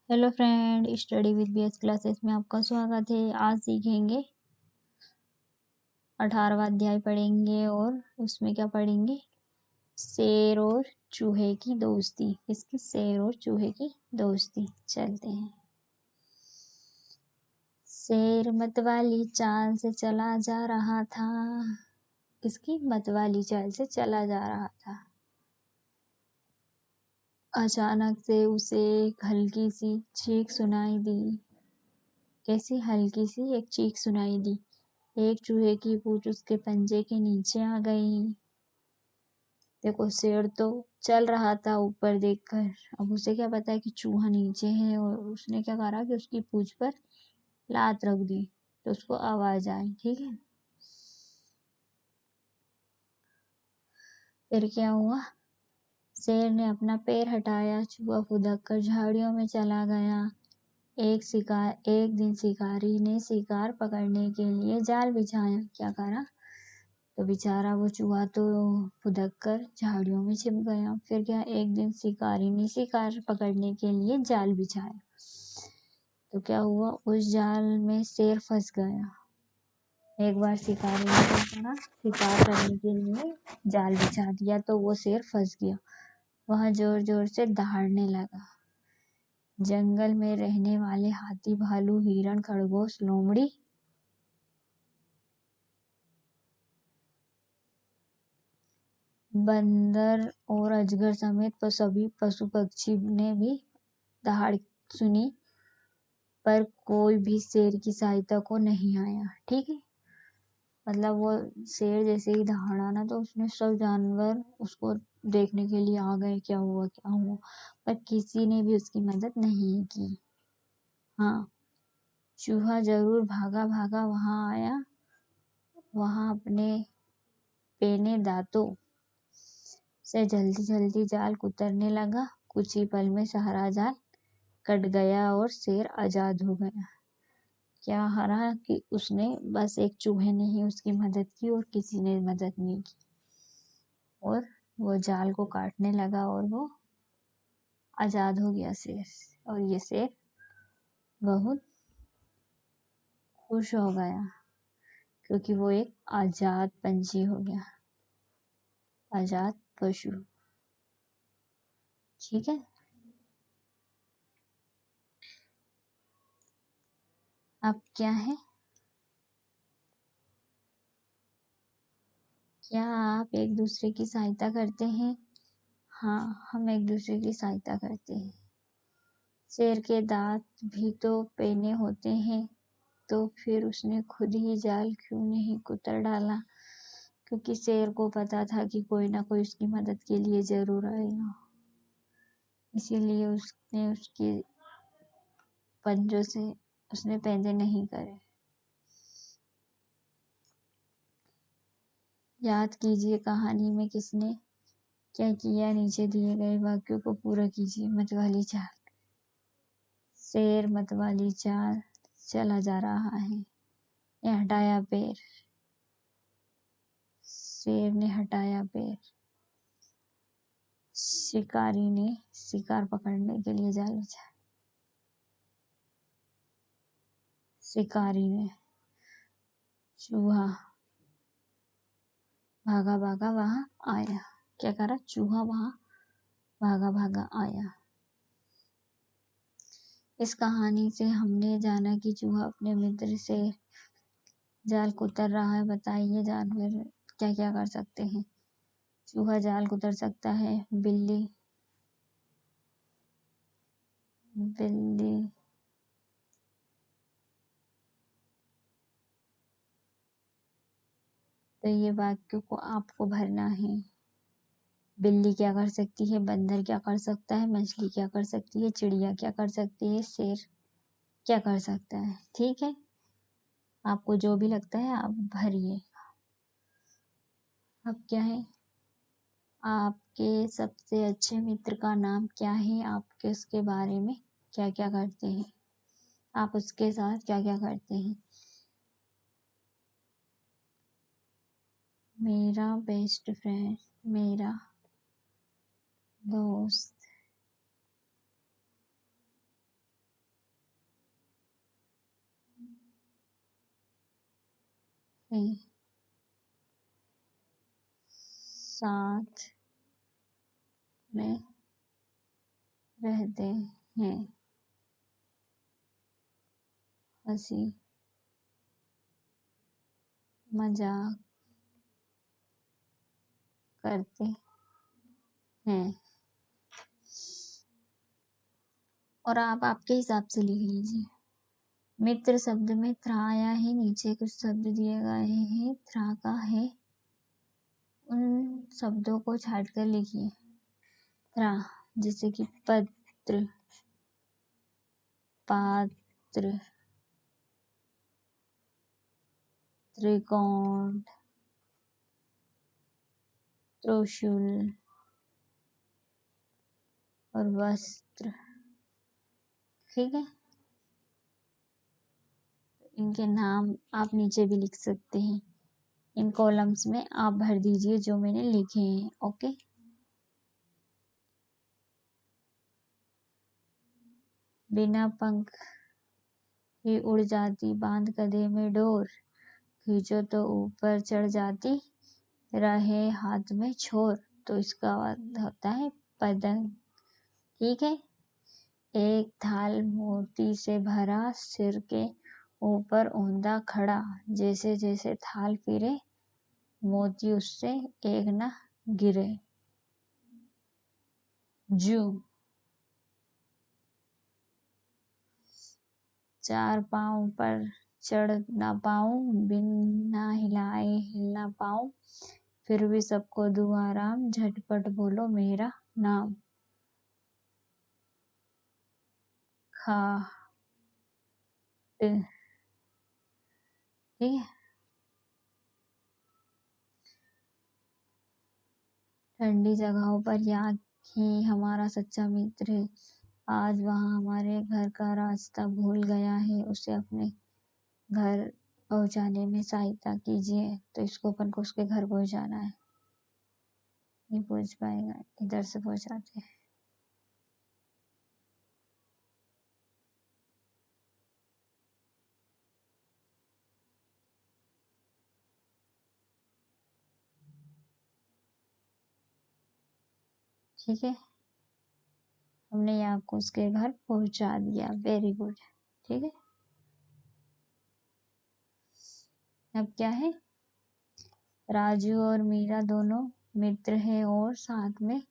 Hello friend, study with BS classes में आपका स्वागत है। आज सीखेंगे 18वां अध्याय पढ़ेंगे और उसमें क्या पढ़ेंगे, शेर और चूहे की दोस्ती। किसकी? शेर और चूहे की दोस्ती। चलते हैं। शेर मतवाली चाल से चला जा रहा था। किसकी? मतवाली चाल से चला जा रहा था। अचानक से उसे एक हल्की सी चीख सुनाई दी। कैसी? हल्की सी एक चीख सुनाई दी। एक चूहे की पूंछ उसके पंजे के नीचे आ गई। देखो, शेर तो चल रहा था ऊपर देखकर, अब उसे क्या पता है कि चूहा नीचे है, और उसने क्या करा कि उसकी पूंछ पर लात रख दी तो उसको आवाज आई। ठीक है, फिर क्या हुआ? शेर ने अपना पैर हटाया, चूहा फुदक कर झाड़ियों में चला गया। एक दिन शिकारी ने शिकार पकड़ने के लिए जाल बिछाया। क्या करा? तो बेचारा वो चूहा तो फुदक कर झाड़ियों में छिप गया। फिर क्या? एक दिन शिकारी ने शिकार पकड़ने के लिए जाल बिछाया। तो क्या हुआ? उस जाल में शेर फंस गया। एक बार शिकारी ने क्या करा, शिकार करने के लिए जाल बिछा दिया तो वो शेर फंस गया। वह जोर जोर से दहाड़ने लगा। जंगल में रहने वाले हाथी, भालू, हिरण, खरगोश, लोमड़ी, बंदर और अजगर समेत सभी पशु पक्षी ने भी दहाड़ सुनी, पर कोई भी शेर की सहायता को नहीं आया। ठीक है, मतलब वो शेर जैसे ही दहाड़ा ना, तो उसने सब जानवर उसको देखने के लिए आ गए, क्या हुआ क्या हुआ, पर किसी ने भी उसकी मदद नहीं की। हाँ, चूहा जरूर भागा भागा वहां आया। वहां अपने पेने दांतों से जल्दी जल्दी जाल कुतरने लगा। कुछ ही पल में सारा जाल कट गया और शेर आजाद हो गया। क्या हरा कि उसने बस एक चूहे ने ही उसकी मदद की और किसी ने मदद नहीं की, और वो जाल को काटने लगा और वो आजाद हो गया शेर। और ये शेर बहुत खुश हो गया क्योंकि वो एक आजाद पंछी हो गया, आजाद पशु। ठीक है, अब क्या है, क्या आप एक दूसरे की सहायता करते हैं? हाँ, हम एक दूसरे की सहायता करते हैं। शेर के दांत भी तो पेने होते हैं, तो फिर उसने खुद ही जाल क्यों नहीं कुतर डाला? क्योंकि शेर को पता था कि कोई ना कोई उसकी मदद के लिए जरूर आएगा, इसीलिए उसने उसके पंजों से उसने पैदे नहीं करे। याद कीजिए कहानी में किसने क्या किया, नीचे दिए गए वाक्यों को पूरा कीजिए। मतवाली चाल। शेर मतवाली चाल चला जा रहा है। ने हटाया पैर। शेर ने हटाया पैर। शिकारी ने शिकार पकड़ने के लिए जाल बिछाया। शिकारी ने। चूहा भागा भागा वहां आया। क्या करा? चूहा वहां भागा भागा आया। इस कहानी से हमने जाना कि चूहा अपने मित्र से जाल कुतर रहा है। बताइए जानवर क्या क्या कर सकते हैं? चूहा जाल कुतर सकता है। बिल्ली बिल्ली तो ये वाक्य को आपको भरना है। बिल्ली क्या कर सकती है? बंदर क्या कर सकता है? मछली क्या कर सकती है? चिड़िया क्या कर सकती है? शेर क्या कर सकता है? ठीक है, आपको जो भी लगता है आप भरिए। अब क्या है, आपके सबसे अच्छे मित्र का नाम क्या है? आपके उसके बारे में क्या क्या करते हैं? आप उसके साथ क्या क्या करते हैं? मेरा बेस्ट फ्रेंड, मेरा दोस्त में साथ में रहते हैं, हंसी मजाक करते हैं। और आप आपके हिसाब से लिख लीजिए। मित्र शब्द में त्रा आया है, नीचे कुछ शब्द दिए गए हैं त्रा का है, उन शब्दों को छाट कर लिखिए। त्रा जैसे कि पत्र, पात्र, त्रिकोण, त्रिशूल और वस्त्र। ठीक है, इनके नाम आप नीचे भी लिख सकते हैं, इन कॉलम्स में आप भर दीजिए जो मैंने लिखे हैं। ओके, बिना पंख ही उड़ जाती, बांध गधे में डोर, खींचो तो ऊपर चढ़ जाती, रहे हाथ में छोर। तो इसका अर्थ होता है पतंग। ठीक है, एक थाल मोती से भरा, सिर के ऊपर औंधा खड़ा, जैसे जैसे थाल फिरे, मोती उससे एक न गिरे। जू, चार पांव पर चढ़ ना पाऊं, बिना हिलाए हिल ना पाऊं, फिर भी सबको दूं आराम, झटपट बोलो मेरा नाम। खाट, ठीक है, ठंडी जगहों पर याद ही हमारा सच्चा मित्र है, आज वहाँ हमारे घर का रास्ता भूल गया है, उसे अपने घर पहुँचाने में सहायता कीजिए। तो इसको अपन को उसके घर पहुँचाना है, नहीं पहुँच पाएगा, इधर से पहुँचाते हैं। ठीक है, हमने आपको उसके घर पहुँचा दिया, वेरी गुड। ठीक है, अब क्या है, राजू और मीरा दोनों मित्र हैं और साथ में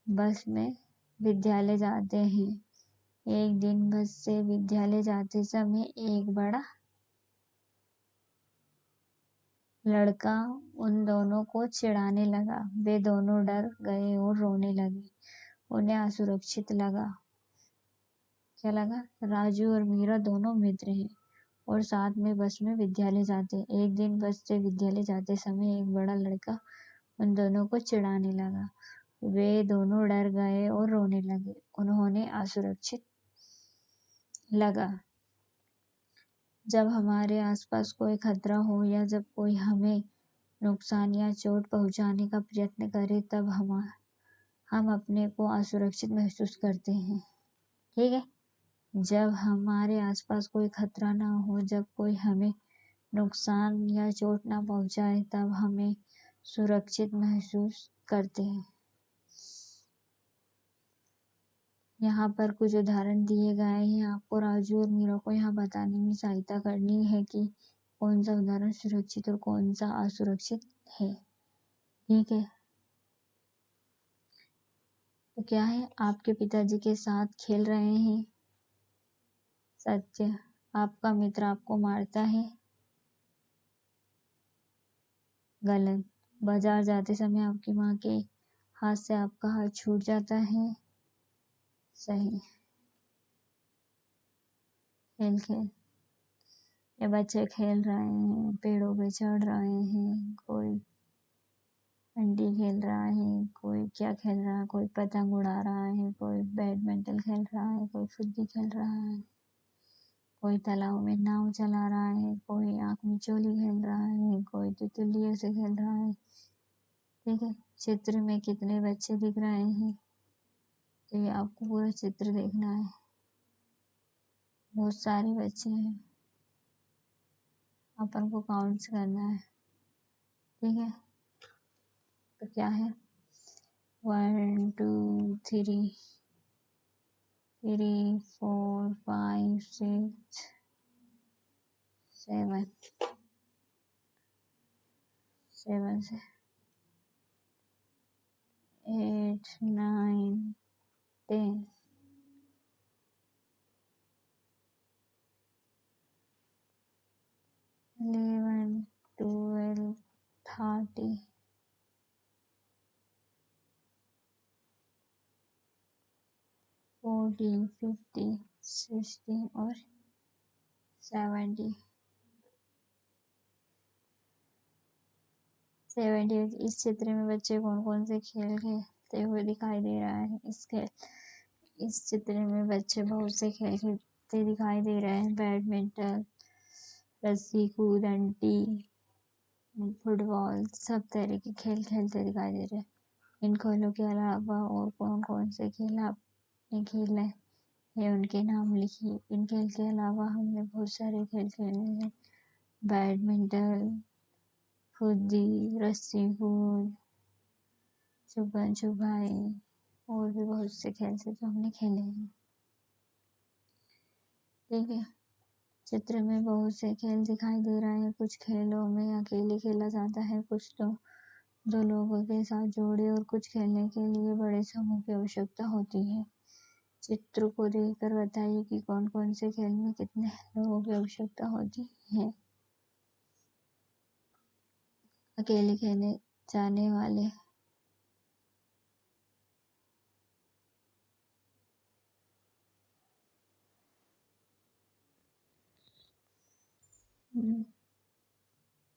बस में विद्यालय जाते हैं। एक दिन बस से विद्यालय जाते समय एक बड़ा लड़का उन दोनों को चिढ़ाने लगा, वे दोनों डर गए और रोने लगे, उन्हें असुरक्षित लगा। क्या लगा, राजू और मीरा दोनों मित्र हैं और साथ में बस में विद्यालय जाते हैं। एक दिन बस से विद्यालय जाते समय एक बड़ा लड़का उन दोनों को चिढ़ाने लगा, वे दोनों डर गए और रोने लगे, उन्होंने असुरक्षित लगा। जब हमारे आसपास कोई खतरा हो या जब कोई हमें नुकसान या चोट पहुंचाने का प्रयत्न करे, तब हम अपने को असुरक्षित महसूस करते हैं। ठीक है, जब हमारे आसपास कोई खतरा ना हो, जब कोई हमें नुकसान या चोट ना पहुंचाए, तब हमें सुरक्षित महसूस करते हैं। यहाँ पर कुछ उदाहरण दिए गए हैं, आपको राजू और मीरा को यहाँ बताने में सहायता करनी है कि कौन सा उदाहरण सुरक्षित और कौन सा असुरक्षित है। ठीक है, तो क्या है, आपके पिताजी के साथ खेल रहे हैं, सत्य, आपका मित्र आपको मारता है, गलत, बाजार जाते समय आपकी माँ के हाथ से आपका हाथ छूट जाता है, सही, खेल खेल, ये बच्चे खेल रहे हैं, पेड़ों पे चढ़ रहे हैं, कोई अंडी खेल रहा है, कोई क्या खेल रहा है, कोई पतंग उड़ा रहा है, कोई बैडमिंटन खेल रहा है, कोई फुद्दी खेल रहा है, कोई तालाब में नाव चला रहा है, कोई आँख मिचोली खेल रहा है, कोई तितलियों से खेल रहा है। ठीक है, चित्र में कितने बच्चे दिख रहे हैं, तो ये आपको पूरा चित्र देखना है, बहुत सारे बच्चे हैं। अपन को काउंट्स करना है, ठीक है। तो क्या है 1 2 3 3 4 5 6 7 7 से 8 9 10 11 12 13 14 15 16 और 70 इस चित्र में बच्चे कौन कौन से खेल खेलते हुए दिखाई दे रहा है। इस चित्र में बच्चे बहुत से खेल खेलते दिखाई दे रहे हैं। बैडमिंटन, रस्सी कूद, अंटी, फुटबॉल, सब तरह के खेल खेलते दिखाई दे रहे हैं। इन खेलों के अलावा और कौन कौन से खेल आपने खेले हैं उनके नाम लिखिए। इन खेल के अलावा हमने बहुत सारे खेल खेले हैं। बैडमिंटन, खुदी, रस्सी कूद, छुपन छुपाई और भी बहुत से खेल से जो हमने खेले हैं, ठीक है। चित्र में बहुत से खेल दिखाई दे रहे हैं। कुछ खेलों में अकेले खेला जाता है, कुछ तो दो लोगों के साथ जोड़े और कुछ खेलने के लिए बड़े समूह की आवश्यकता होती है। चित्र को देखकर बताइए कि कौन कौन से खेल में कितने लोगों की आवश्यकता होती है। अकेले खेले जाने वाले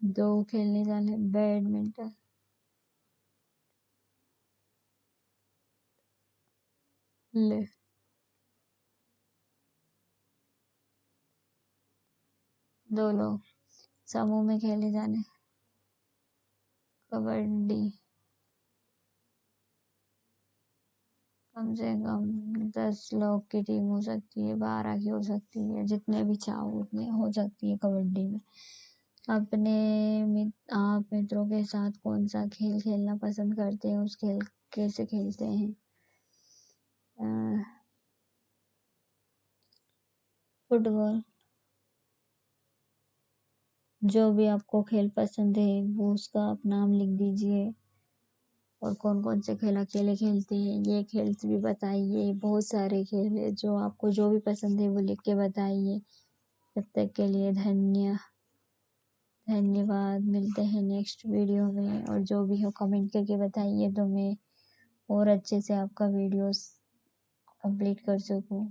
दो खेलने जाने बैडमिंटन, ले दो लोग समूह में खेले जाने कबड्डी, कम से कम 10 लोग की टीम हो सकती है, 12 की हो सकती है, जितने भी चाहो उतने हो सकती है कबड्डी में। आप मित्रों के साथ कौन सा खेल खेलना पसंद करते हैं, उस खेल कैसे खेलते हैं। फुटबॉल, जो भी आपको खेल पसंद है वो उसका आप नाम लिख दीजिए। और कौन कौन से खेल अकेले खेलते हैं ये खेल भी बताइए। बहुत सारे खेल है, जो आपको जो भी पसंद है वो लिख के बताइए। तब तक के लिए धन्यवाद। मिलते हैं नेक्स्ट वीडियो में। और जो भी हो कमेंट करके बताइए तो मैं और अच्छे से आपका वीडियोस कंप्लीट कर सकूँ।